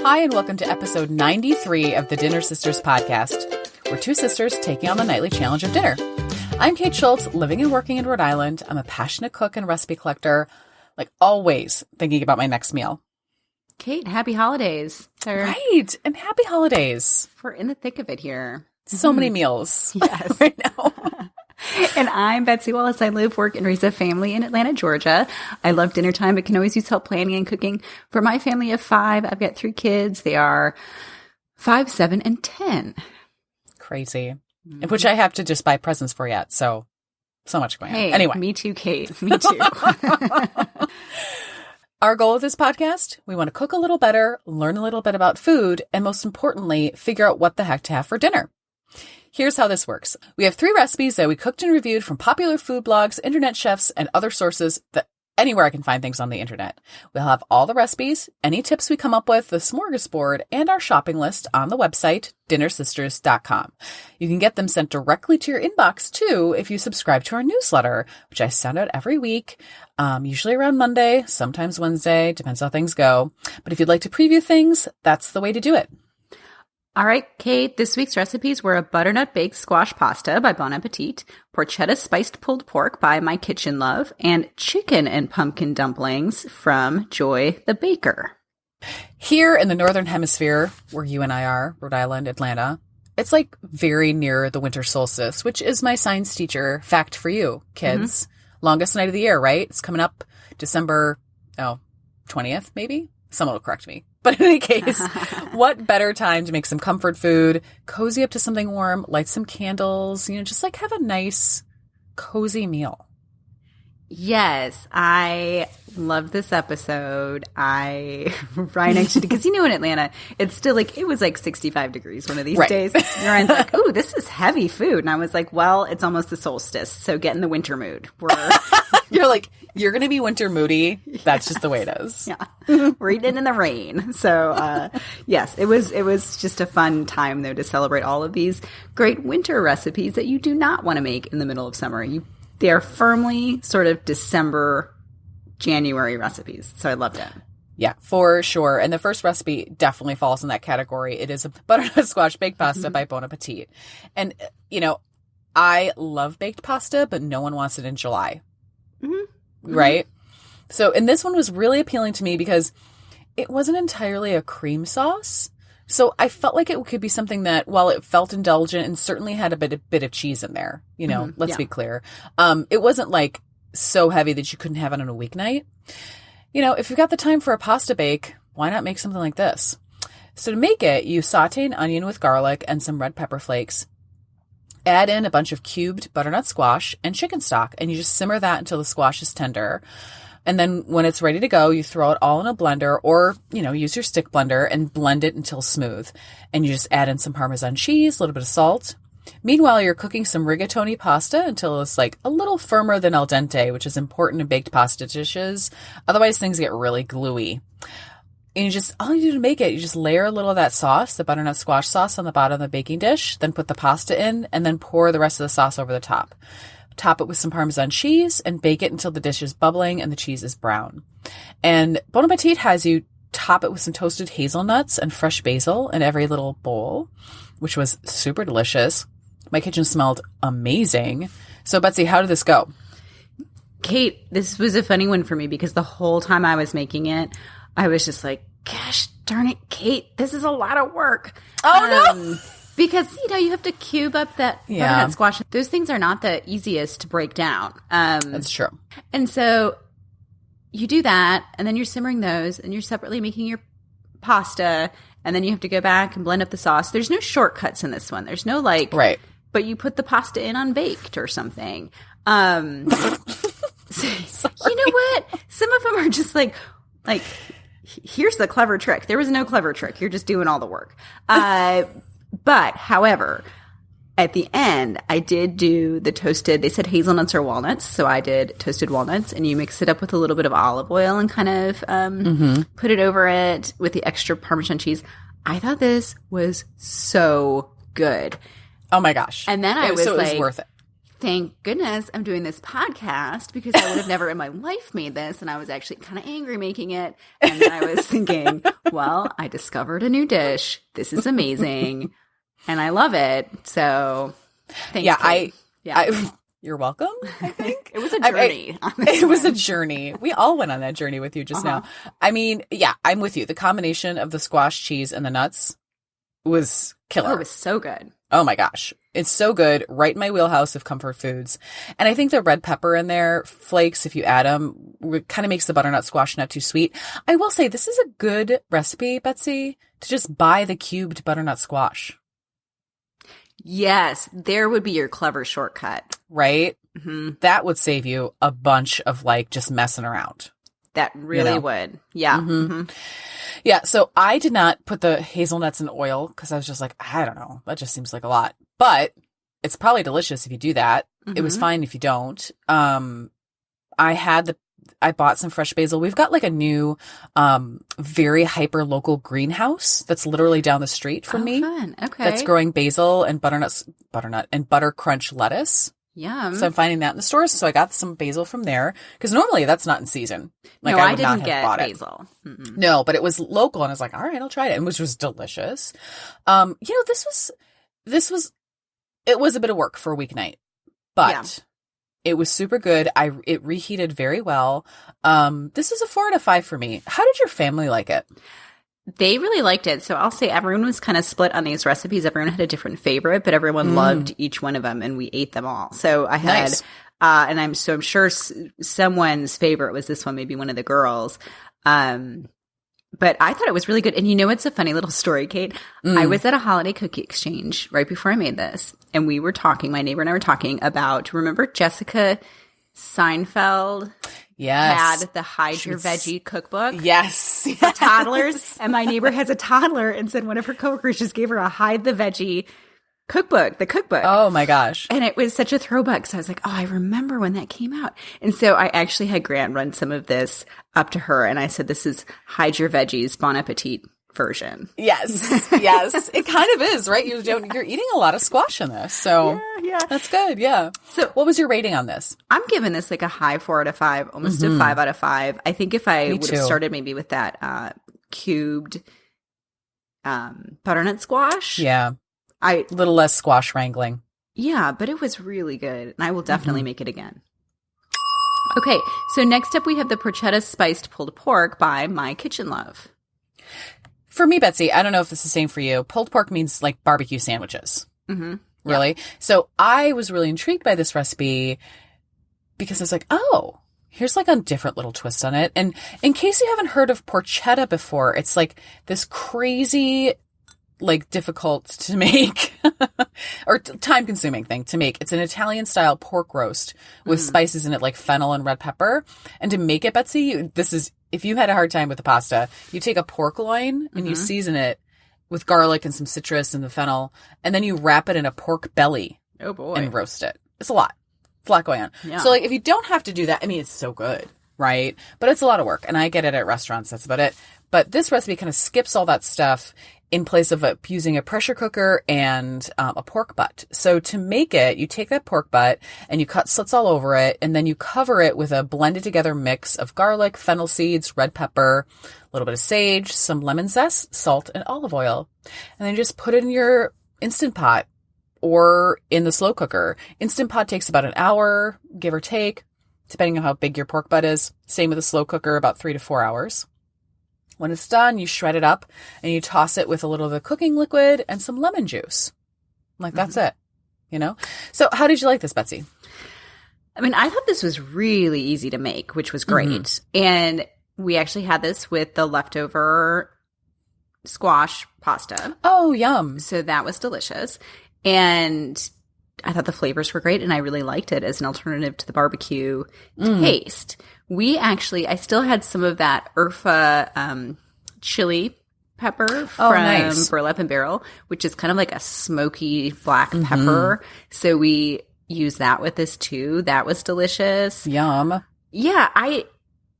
Hi, and welcome to episode 93 of the Dinner Sisters podcast. We're two sisters taking on the nightly challenge of dinner. I'm Kate Schultz, living and working in Rhode Island. I'm a passionate cook and recipe collector, like always thinking about my next meal. Kate, happy holidays. Right, and happy holidays. We're in the thick of it here. So many meals Yes. right now. And I'm Betsy Wallace. I live, work, and raise a family in Atlanta, Georgia. I love dinner time, but can always use help planning and cooking. For my family of 5, I've got 3 kids. They are 5, 7, and 10. Crazy. Which I have to just buy presents for yet. So much going on. Anyway. Me too, Kate. Me too. Our goal of this podcast, we want to cook a little better, learn a little bit about food, and most importantly, figure out what the heck to have for dinner. Here's how this works. We have 3 recipes that we cooked and reviewed from popular food blogs, internet chefs, and other sources that anywhere I can find things on the internet. We'll have all the recipes, any tips we come up with, the smorgasbord, and our shopping list on the website, dinnersisters.com. You can get them sent directly to your inbox, too, if you subscribe to our newsletter, which I send out every week, usually around Monday, sometimes Wednesday, depends how things go. But if you'd like to preview things, that's the way to do it. All right, Kate, this week's recipes were a butternut baked squash pasta by Bon Appetit, porchetta spiced pulled pork by My Kitchen Love, and chicken and pumpkin dumplings from Joy the Baker. Here in the Northern Hemisphere, where you and I are, Rhode Island, Atlanta, it's like very near the winter solstice, which is my science teacher fact for you, kids. Longest night of the year, right? It's coming up December 20th, maybe? Someone will correct me. But in any case, what better time to make some comfort food, cozy up to something warm, light some candles, just like have a nice, cozy meal. Yes, I love this episode. Right next to, because in Atlanta, it's still it was 65 degrees one of these days. Ryan's like, ooh, this is heavy food. And I was like, well, it's almost the solstice. So get in the winter mood. You're like, you're going to be winter moody. That's just the way it is. Yeah. We're eating in the rain. So, yes, it was just a fun time, though, to celebrate all of these great winter recipes that you do not want to make in the middle of summer. They are firmly sort of December, January recipes. So I loved it. Yeah, for sure. And the first recipe definitely falls in that category. It is a butternut squash baked pasta by Bon Appetit. And, I love baked pasta, but no one wants it in July. Right? So, and this one was really appealing to me because it wasn't entirely a cream sauce. So I felt like it could be something that, while it felt indulgent and certainly had a bit of cheese in there, let's be clear. It wasn't so heavy that you couldn't have it on a weeknight. If you've got the time for a pasta bake, why not make something like this? So to make it, you saute an onion with garlic and some red pepper flakes. Add in a bunch of cubed butternut squash and chicken stock, and you just simmer that until the squash is tender. And then when it's ready to go, you throw it all in a blender or, use your stick blender and blend it until smooth. And you just add in some Parmesan cheese, a little bit of salt. Meanwhile, you're cooking some rigatoni pasta until it's a little firmer than al dente, which is important in baked pasta dishes. Otherwise, things get really gluey. And all you do to make it, you just layer a little of that sauce, the butternut squash sauce, on the bottom of the baking dish, then put the pasta in, and then pour the rest of the sauce over the top. Top it with some Parmesan cheese and bake it until the dish is bubbling and the cheese is brown. And Bon Appetit has you top it with some toasted hazelnuts and fresh basil in every little bowl, which was super delicious. My kitchen smelled amazing. So, Betsy, how did this go? Kate, this was a funny one for me because the whole time I was making it, I was just like, gosh darn it, Kate, this is a lot of work. Oh, no. Because, you have to cube up that butternut squash. Those things are not the easiest to break down. That's true. And so you do that, and then you're simmering those, and you're separately making your pasta, and then you have to go back and blend up the sauce. There's no shortcuts in this one. There's no right. But you put the pasta in unbaked or something. You know what? Some of them are just like, here's the clever trick. There was no clever trick. You're just doing all the work. But, however, at the end, I did do the toasted, they said hazelnuts or walnuts, so I did toasted walnuts, and you mix it up with a little bit of olive oil and kind of put it over it with the extra Parmesan cheese. I thought this was so good. Oh, my gosh. And then I was it was worth it. thank goodness I'm doing this podcast because I would have never in my life made this. And I was actually kind of angry making it. And then I was thinking, well, I discovered a new dish. This is amazing. And I love it. So thanks. Yeah, you're welcome, I think. It was a journey. It was a journey. We all went on that journey with you just now. I mean, yeah, I'm with you. The combination of the squash, cheese, and the nuts was killer. Oh, it was so good. Oh my gosh. It's so good. Right in my wheelhouse of comfort foods. And I think the red pepper in there, flakes, if you add them, kind of makes the butternut squash not too sweet. I will say this is a good recipe, Betsy, to just buy the cubed butternut squash. Yes, there would be your clever shortcut. Right? Mm-hmm. That would save you a bunch of like just messing around. That really would. Yeah. Mm-hmm. Mm-hmm. Yeah. So I did not put the hazelnuts in oil because I was just like, I don't know. That just seems like a lot. But it's probably delicious if you do that. Mm-hmm. It was fine if you don't. I bought some fresh basil. We've got like a new, very hyper local greenhouse that's literally down the street from me. Fun. Okay. That's growing basil and butternut and butter crunch lettuce. Yum. So I'm finding that in the stores. So I got some basil from there because normally that's not in season. Like no, I would didn't not have get bought basil. it. No, but it was local and I was like, all right, I'll try it. And which was delicious. It was a bit of work for a weeknight, but it was super good. It reheated very well. This is a 4 out of 5 for me. How did your family like it? They really liked it. So I'll say everyone was kind of split on these recipes. Everyone had a different favorite, but everyone loved each one of them and we ate them all. So I had, and I'm sure someone's favorite was this one, maybe one of the girls. But I thought it was really good. And you know, it's a funny little story, Kate. I was at a holiday cookie exchange right before I made this. And we were talking, my neighbor and I were talking about, remember Jessica Seinfeld? Yes. Had the Hide Your Veggie cookbook. Yes. For toddlers. And my neighbor has a toddler and said one of her coworkers just gave her a Hide the Veggie cookbook, the cookbook. Oh my gosh. And it was such a throwback. So I was like, oh, I remember when that came out. And so I actually had Grant run some of this up to her. And I said, this is Hide Your Veggies Bon Appetit version. Yes. Yes. It kind of is, right? You're eating a lot of squash in this. So yeah. That's good. Yeah. So what was your rating on this? I'm giving this like a high 4 out of 5, almost a 5 out of 5. I think if I would have started maybe with that cubed butternut squash. Yeah. A little less squash wrangling. Yeah, but it was really good. And I will definitely make it again. Okay. So next up we have the porchetta spiced pulled pork by My Kitchen Love. For me, Betsy, I don't know if it's the same for you. Pulled pork means like barbecue sandwiches. Mm-hmm. Really? Yeah. So I was really intrigued by this recipe because I was like, oh, here's like a different little twist on it. And in case you haven't heard of porchetta before, it's like this crazy, like difficult to make or time consuming thing to make. It's an Italian style pork roast with spices in it like fennel and red pepper. And to make it, Betsy, if you had a hard time with the pasta, you take a pork loin and you season it with garlic and some citrus and the fennel, and then you wrap it in a pork belly. Oh boy. And roast it. It's a lot. It's a lot going on. Yeah. So like if you don't have to do that, I mean, it's so good, right? But it's a lot of work. And I get it at restaurants. That's about it. But this recipe kind of skips all that stuff in place of using a pressure cooker and a pork butt. So to make it, you take that pork butt and you cut slits all over it, and then you cover it with a blended together mix of garlic, fennel seeds, red pepper, a little bit of sage, some lemon zest, salt, and olive oil. And then just put it in your Instant Pot or in the slow cooker. Instant Pot takes about an hour, give or take, depending on how big your pork butt is. Same with the slow cooker, about 3 to 4 hours. When it's done, you shred it up and you toss it with a little of the cooking liquid and some lemon juice. Like, that's it, you know? So how did you like this, Betsy? I mean, I thought this was really easy to make, which was great. And we actually had this with the leftover squash pasta. Oh, yum. So that was delicious. And I thought the flavors were great, and I really liked it as an alternative to the barbecue taste. I still had some of that Urfa chili pepper from Burlap and Barrel, which is kind of like a smoky black pepper. So we used that with this too. That was delicious. Yum. Yeah, I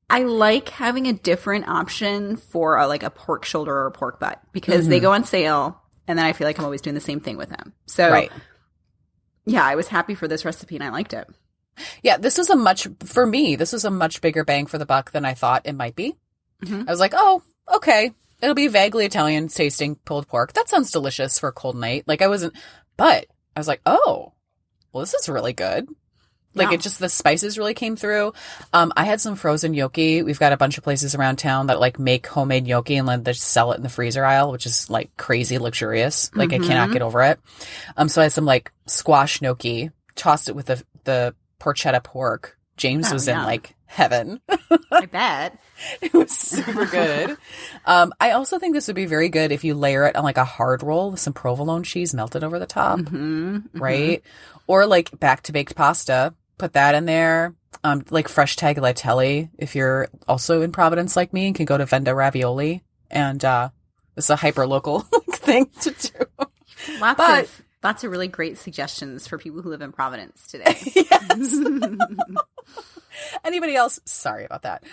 like having a different option for a pork shoulder or a pork butt because they go on sale, and then I feel like I'm always doing the same thing with them. So Yeah, I was happy for this recipe and I liked it. Yeah, this was a much bigger bang for the buck than I thought it might be. I was like, oh, okay. It'll be vaguely Italian tasting pulled pork. That sounds delicious for a cold night. Like but I was like, oh, well, this is really good. Like the spices really came through. I had some frozen gnocchi. We've got a bunch of places around town that like make homemade gnocchi and then they sell it in the freezer aisle, which is like crazy luxurious. Like I cannot get over it. So I had some like squash gnocchi, tossed it with the porchetta pork. James was in like heaven. I bet. It was super good. I also think this would be very good if you layer it on like a hard roll with some provolone cheese melted over the top, right? Or like back to baked pasta. Put that in there. Like fresh tagliatelle if you're also in Providence like me and can go to Venda Ravioli. And it's a hyper local thing to do. Lots of really great suggestions for people who live in Providence today. Yes. Anybody else? Sorry about that.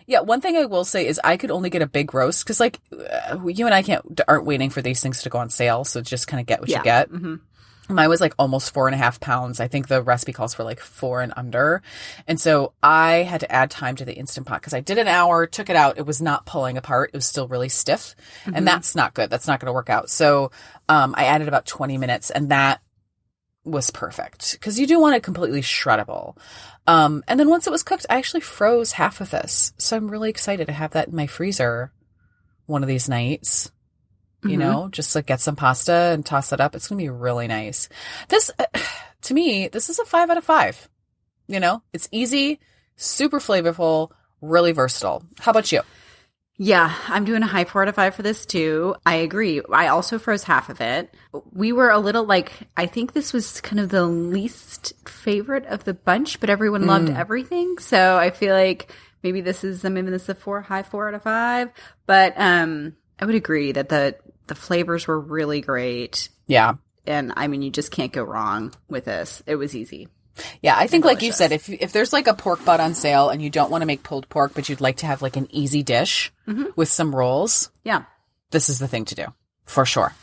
Yeah, one thing I will say is I could only get a big roast because like you and I aren't waiting for these things to go on sale. So just kind of get what you get. Mine was like almost 4.5 pounds. I think the recipe calls for like 4 and under. And so I had to add time to the Instant Pot because I did an hour, took it out. It was not pulling apart. It was still really stiff. And that's not good. That's not going to work out. So I added about 20 minutes and that was perfect because you do want it completely shreddable. And then once it was cooked, I actually froze half of this. So I'm really excited to have that in my freezer one of these nights. You know, just like get some pasta and toss it up. It's going to be really nice. This, to me, this is a 5 out of 5. You know, it's easy, super flavorful, really versatile. How about you? Yeah, I'm doing a high 4 out of 5 for this too. I agree. I also froze half of it. We were a little like, I think this was kind of the least favorite of the bunch, but everyone loved everything. So I feel like maybe this is a high 4 out of 5. But I would agree that the flavors were really great. Yeah. And I mean, you just can't go wrong with this. It was easy. Yeah, I think like you said, if there's like a pork butt on sale and you don't want to make pulled pork, but you'd like to have like an easy dish with some rolls. Yeah. This is the thing to do. For sure.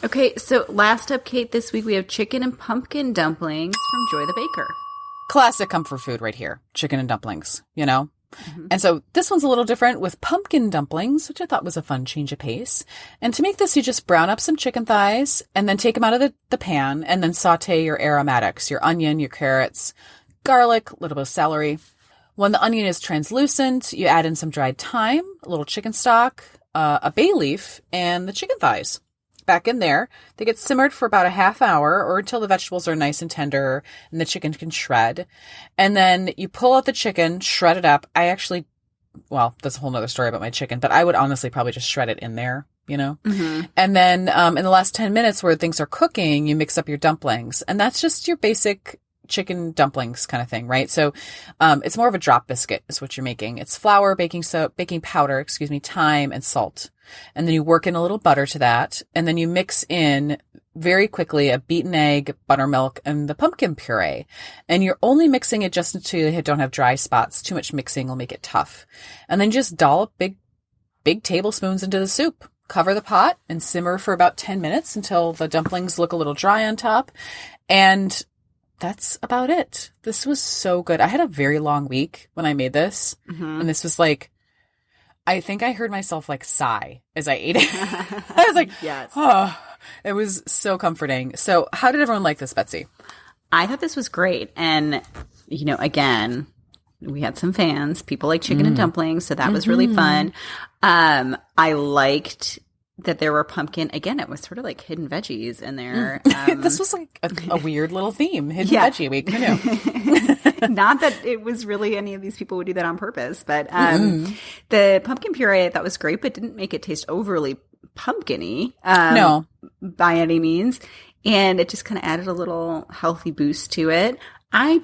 Okay, so last up, Kate, this week we have chicken and pumpkin dumplings from Joy the Baker. Classic comfort food right here. Chicken and dumplings, you know? And so this one's a little different with pumpkin dumplings, which I thought was a fun change of pace. And to make this, you just brown up some chicken thighs and then take them out of the pan and then saute your aromatics, your onion, your carrots, garlic, a little bit of celery. When the onion is translucent, you add in some dried thyme, a little chicken stock, a bay leaf, and the chicken thighs. Back in there. They get simmered for about a half hour or until the vegetables are nice and tender and the chicken can shred. And then you pull out the chicken, shred it up. That's a whole nother story about my chicken, but I would honestly probably just shred it in there, you know? And then in the last 10 minutes where things are cooking, you mix up your dumplings. And that's just your basic chicken dumplings kind of thing, right? So it's more of a drop biscuit is what you're making. It's flour, baking powder, thyme, and salt. And then you work in a little butter to that. And then you mix in very quickly a beaten egg, buttermilk, and the pumpkin puree. And you're only mixing it just until you don't have dry spots. Too much mixing will make it tough. And then just dollop big tablespoons into the soup. Cover the pot and simmer for about 10 minutes until the dumplings look a little dry on top. And that's about it. This was so good. I had a very long week when I made this. And this was like, I think I heard myself like sigh as I ate it. I was like, yes. Oh, it was so comforting. So how did everyone like this, Betsy? I thought this was great. And, you know, again, we had some fans. People like chicken and dumplings. So that was really fun. I liked that there were pumpkin. Again, it was sort of like hidden veggies in there. This was like a weird little theme. Hidden veggie week. Who knew? Not that it was really any of these people would do that on purpose, but the pumpkin puree I thought was great, but didn't make it taste overly pumpkin-y. No. By any means. And it just kind of added a little healthy boost to it. I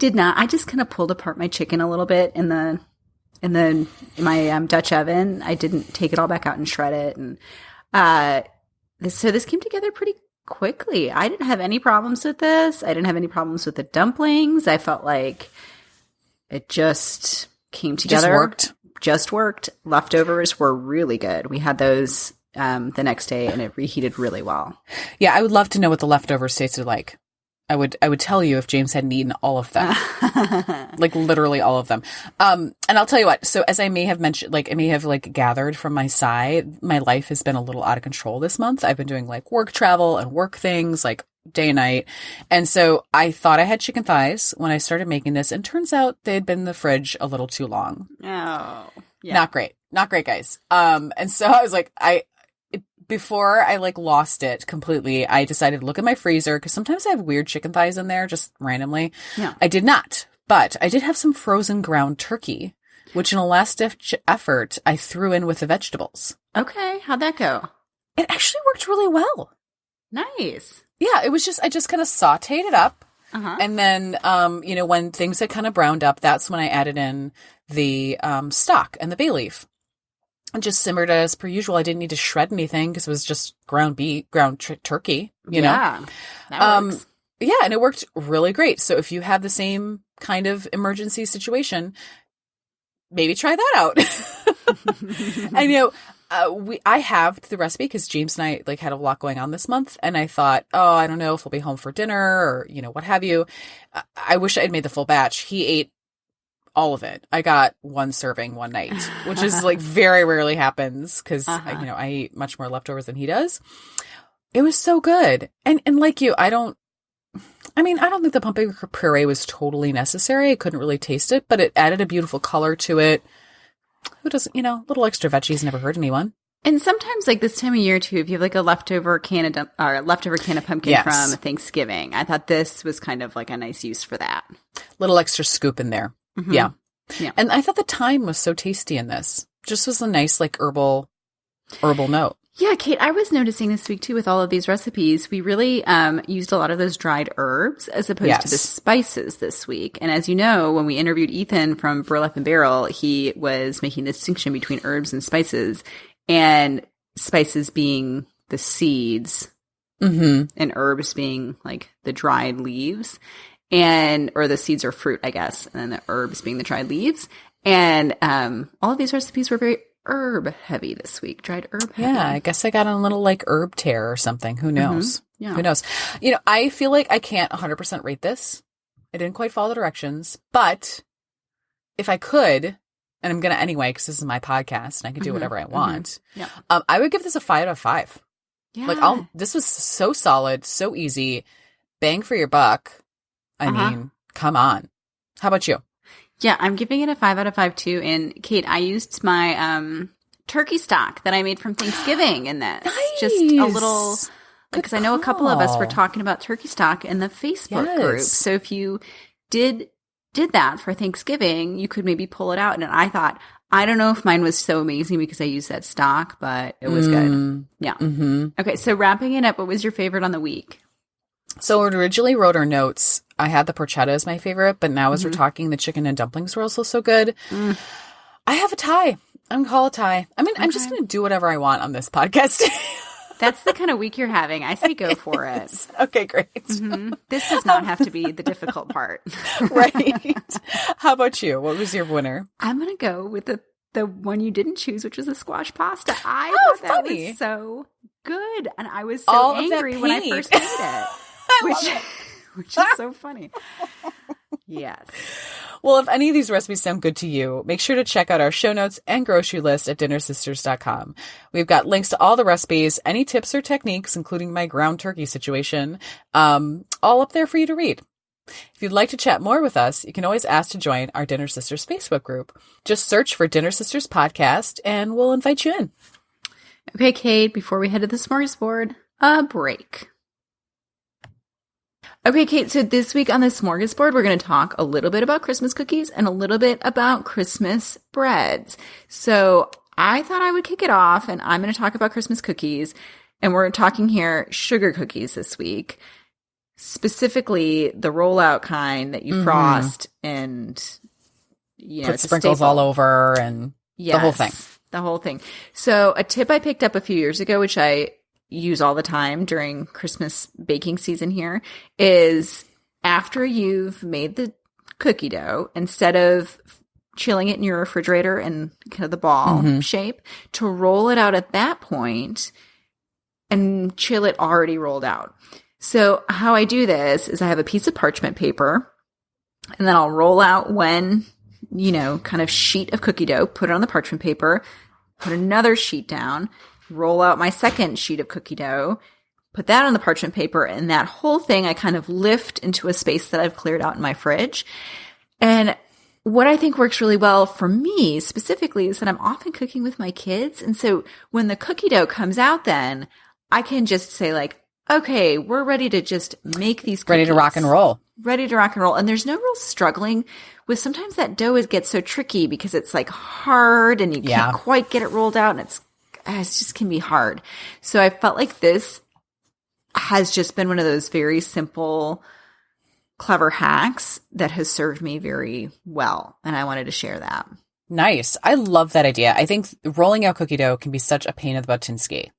just kind of pulled apart my chicken a little bit in my Dutch oven. I didn't take it all back out and shred it. And so this came together pretty quickly. I didn't have any problems with this. I didn't have any problems with the dumplings. I felt like it just came together. Just worked. Leftovers were really good. We had those the next day and it reheated really well. Yeah, I would love to know what the leftovers tasted like. I would tell you if James hadn't eaten all of them, like literally all of them. And I'll tell you what, so as I may have mentioned, like I may have like gathered from my side, my life has been a little out of control this month. I've been doing like work travel and work things like day and night. And so I thought I had chicken thighs when I started making this, and turns out they had been in the fridge a little too long. Oh, yeah. Not great, guys. And so I was like, before I like lost it completely, I decided to look at my freezer because sometimes I have weird chicken thighs in there just randomly. Yeah. I did not, but I did have some frozen ground turkey, which in a last ditch effort, I threw in with the vegetables. Okay. How'd that go? It actually worked really well. Nice. Yeah, it was just, I just kind of sauteed it up. Uh-huh. And then, when things had kind of browned up, that's when I added in the stock and the bay leaf. And just simmered as per usual. I didn't need to shred anything because it was just ground turkey, you know? That works. Yeah, and it worked really great. So if you have the same kind of emergency situation, maybe try that out. And, I have the recipe because James and I like had a lot going on this month. And I thought, I don't know if we'll be home for dinner or, what have you. I wish I had made the full batch. He ate all of it. I got one serving one night, which is like very rarely happens because, I eat much more leftovers than he does. It was so good. And like you, I don't think the pumpkin puree was totally necessary. I couldn't really taste it, but it added a beautiful color to it. Who doesn't, little extra veggies never hurt anyone. And sometimes, like this time of year too, if you have like a leftover can of pumpkin from Thanksgiving, I thought this was kind of like a nice use for that. Little extra scoop in there. Mm-hmm. Yeah. Yeah. And I thought the thyme was so tasty in this. Just was a nice like herbal note. Yeah, Kate, I was noticing this week too with all of these recipes, we really used a lot of those dried herbs as opposed to the spices this week. And as you know, when we interviewed Ethan from Burlap and Barrel, he was making the distinction between herbs and spices being the seeds and herbs being like the dried leaves. Or the seeds or fruit, I guess, and then the herbs being the dried leaves. And all of these recipes were very herb heavy this week, dried herb heavy. Yeah, I guess I got on a little like herb tear or something. Who knows? Yeah. Who knows? I feel like I can't 100% rate this. I didn't quite follow the directions, but if I could, and I'm going to anyway, because this is my podcast and I can do whatever I want. Yeah. I would give this a 5 out of 5. Yeah. Like this was so solid, so easy, bang for your buck. I mean, come on. How about you? Yeah, I'm giving it a 5 out of 5 too. And Kate, I used my turkey stock that I made from Thanksgiving in this. Nice. Just a little, because I know a couple of us were talking about turkey stock in the Facebook group. So if you did that for Thanksgiving, you could maybe pull it out. And I thought, I don't know if mine was so amazing because I used that stock, but it was good. Yeah. Mm-hmm. Okay, so wrapping it up, what was your favorite on the week? So when we originally wrote our notes, I had the porchetta as my favorite, but now as we're talking, the chicken and dumplings were also so good. I have a tie. I'm going to call a tie. I mean, I'm just going to do whatever I want on this podcast. That's the kind of week you're having. I say go for it. Okay, great. This does not have to be the difficult part. Right. How about you? What was your winner? I'm going to go with the one you didn't choose, which was the squash pasta. I thought that was so good. And I was so angry when I first made it. Which is so funny. Yes. Well, if any of these recipes sound good to you, make sure to check out our show notes and grocery list at dinnersisters.com. We've got links to all the recipes, any tips or techniques, including my ground turkey situation, all up there for you to read. If you'd like to chat more with us, you can always ask to join our Dinner Sisters Facebook group. Just search for Dinner Sisters Podcast and we'll invite you in. Okay, Kate, before we head to the smorgasbord, a break. Okay, Kate, so this week on the smorgasbord, we're going to talk a little bit about Christmas cookies and a little bit about Christmas breads. So I thought I would kick it off, and I'm going to talk about Christmas cookies. And we're talking here sugar cookies this week, specifically the rollout kind that you frost and, put sprinkles all over and the whole thing. The whole thing. So a tip I picked up a few years ago, which I use all the time during Christmas baking season here, is after you've made the cookie dough, instead of chilling it in your refrigerator in kind of the ball shape, to roll it out at that point and chill it already rolled out. So how I do this is I have a piece of parchment paper, and then I'll roll out one, kind of sheet of cookie dough, put it on the parchment paper, put another sheet down, roll out my second sheet of cookie dough, put that on the parchment paper, and that whole thing I kind of lift into a space that I've cleared out in my fridge. And what I think works really well for me specifically is that I'm often cooking with my kids. And so when the cookie dough comes out, then I can just say like, okay, we're ready to just make these cookies. Ready to rock and roll. Ready to rock and roll. And there's no real struggling with sometimes that dough gets so tricky because it's like hard and you can't quite get it rolled out, and it just can be hard. So I felt like this has just been one of those very simple, clever hacks that has served me very well. And I wanted to share that. Nice. I love that idea. I think rolling out cookie dough can be such a pain in the butt-tinsky.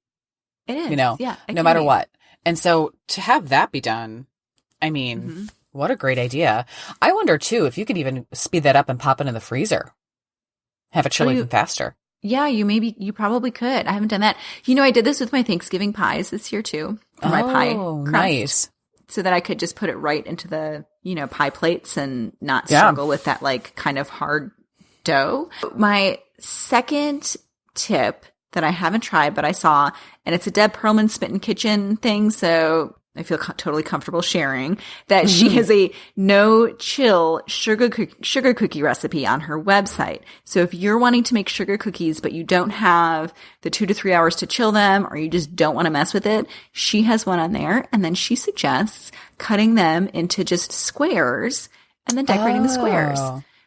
It is. Yeah. No matter what. And so to have that be done, I mean, what a great idea. I wonder too, if you could even speed that up and pop it in the freezer. Have it chill even faster. Yeah, you probably could. I haven't done that. I did this with my Thanksgiving pies this year too. For my pie crust. Nice. So that I could just put it right into the, pie plates and not struggle with that like kind of hard dough. My second tip that I haven't tried, but I saw, and it's a Deb Perlman Smitten Kitchen thing, so I feel totally comfortable sharing, that she has a no-chill sugar cookie recipe on her website. So if you're wanting to make sugar cookies, but you don't have the 2 to 3 hours to chill them, or you just don't want to mess with it, she has one on there. And then she suggests cutting them into just squares and then decorating the squares,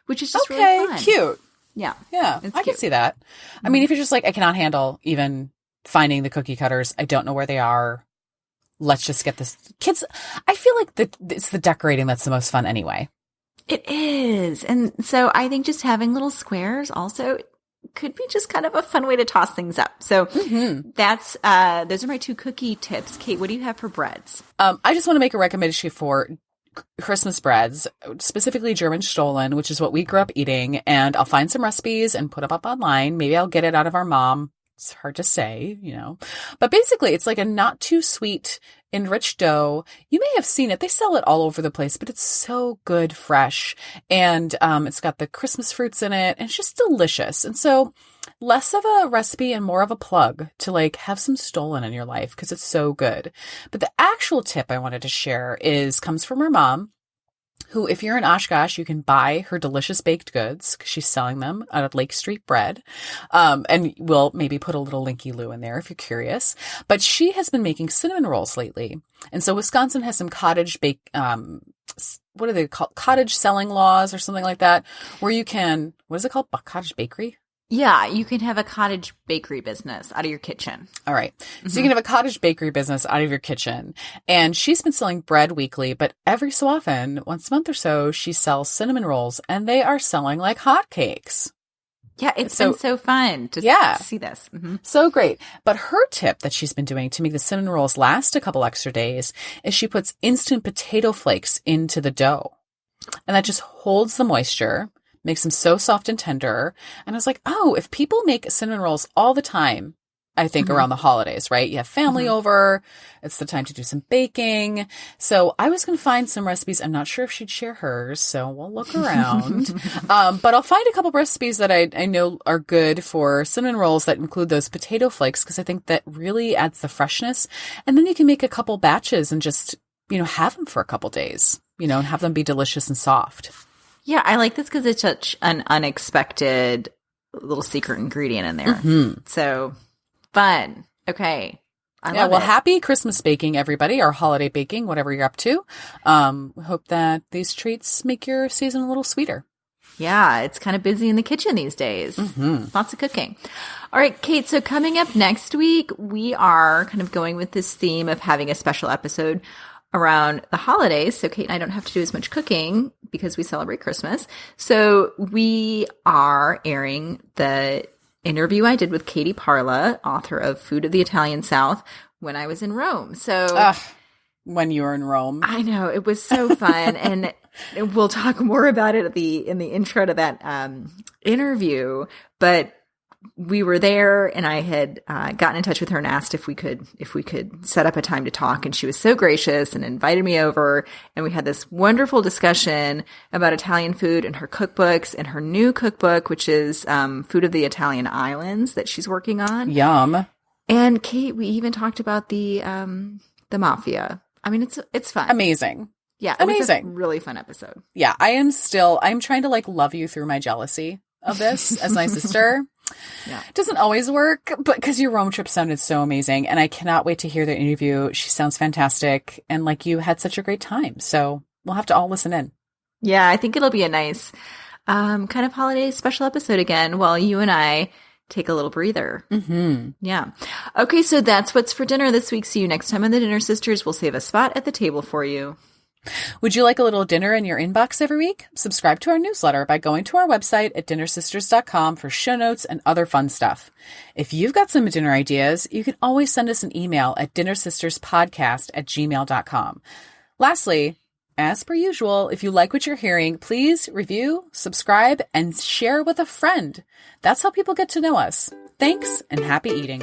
which is just really fun. Cute. Yeah. Yeah. I can see that. I mean, if you're just like, I cannot handle even finding the cookie cutters, I don't know where they are. Let's just get this. Kids, I feel like it's the decorating that's the most fun anyway. It is. And so I think just having little squares also could be just kind of a fun way to toss things up. So those are my 2 cookie tips. Kate, what do you have for breads? I just want to make a recommendation for Christmas breads, specifically German Stollen, which is what we grew up eating. And I'll find some recipes and put them up online. Maybe I'll get it out of our mom. It's hard to say, but basically it's like a not too sweet enriched dough. You may have seen it. They sell it all over the place, but it's so good, fresh. And it's got the Christmas fruits in it, and it's just delicious. And so less of a recipe and more of a plug to like have some Stollen in your life because it's so good. But the actual tip I wanted to share comes from her mom, who, if you're in Oshkosh, you can buy her delicious baked goods because she's selling them out of Lake Street Bread. And we'll maybe put a little linky-loo in there if you're curious. But she has been making cinnamon rolls lately. And so Wisconsin has some cottage what are they called? Cottage selling laws or something like that, where you can, what is it called? Cottage bakery? Yeah, you can have a cottage bakery business out of your kitchen. All right. So you can have a cottage bakery business out of your kitchen. And she's been selling bread weekly, but every so often, once a month or so, she sells cinnamon rolls, and they are selling like hotcakes. Yeah, it's been so fun to see this. So great. But her tip that she's been doing to make the cinnamon rolls last a couple extra days is she puts instant potato flakes into the dough. And that just holds the moisture, makes them so soft and tender. And I was like, if people make cinnamon rolls all the time, I think around the holidays, right? You have family over. It's the time to do some baking. So I was going to find some recipes. I'm not sure if she'd share hers, so we'll look around. But I'll find a couple recipes that I know are good for cinnamon rolls that include those potato flakes, because I think that really adds the freshness. And then you can make a couple batches and just, have them for a couple days, and have them be delicious and soft. Yeah, I like this because it's such an unexpected little secret ingredient in there. So fun. Okay. I love it. Happy Christmas baking, everybody, or holiday baking, whatever you're up to. Hope that these treats make your season a little sweeter. Yeah, it's kind of busy in the kitchen these days. Lots of cooking. All right, Kate, so coming up next week, we are kind of going with this theme of having a special episode around the holidays. So Kate and I don't have to do as much cooking because we celebrate Christmas. So we are airing the interview I did with Katie Parla, author of Food of the Italian South, when I was in Rome. So when you were in Rome. I know, it was so fun. And we'll talk more about it in the intro to that interview. But we were there, and I had gotten in touch with her and asked if we could set up a time to talk. And she was so gracious and invited me over. And we had this wonderful discussion about Italian food and her cookbooks and her new cookbook, which is Food of the Italian Islands that she's working on. Yum. And Kate, we even talked about the mafia. I mean, it's fun. Amazing. Yeah. It Amazing. was a really fun episode. Yeah. I'm trying to like love you through my jealousy of this as my sister. Yeah. It doesn't always work, but because your Rome trip sounded so amazing, and I cannot wait to hear the interview. She sounds fantastic, and like you had such a great time. So we'll have to all listen in. Yeah, I think it'll be a nice kind of holiday special episode again while you and I take a little breather. Mm-hmm. Yeah. Okay, so that's what's for dinner this week. See you next time on the Dinner Sisters. We'll save a spot at the table for you. Would you like a little dinner in your inbox every week? Subscribe to our newsletter by going to our website at dinnersisters.com for show notes and other fun stuff. If you've got some dinner ideas, you can always send us an email at dinnersisterspodcast@gmail.com. Lastly, as per usual, if you like what you're hearing, please review, subscribe, and share with a friend. That's how people get to know us. Thanks, and happy eating.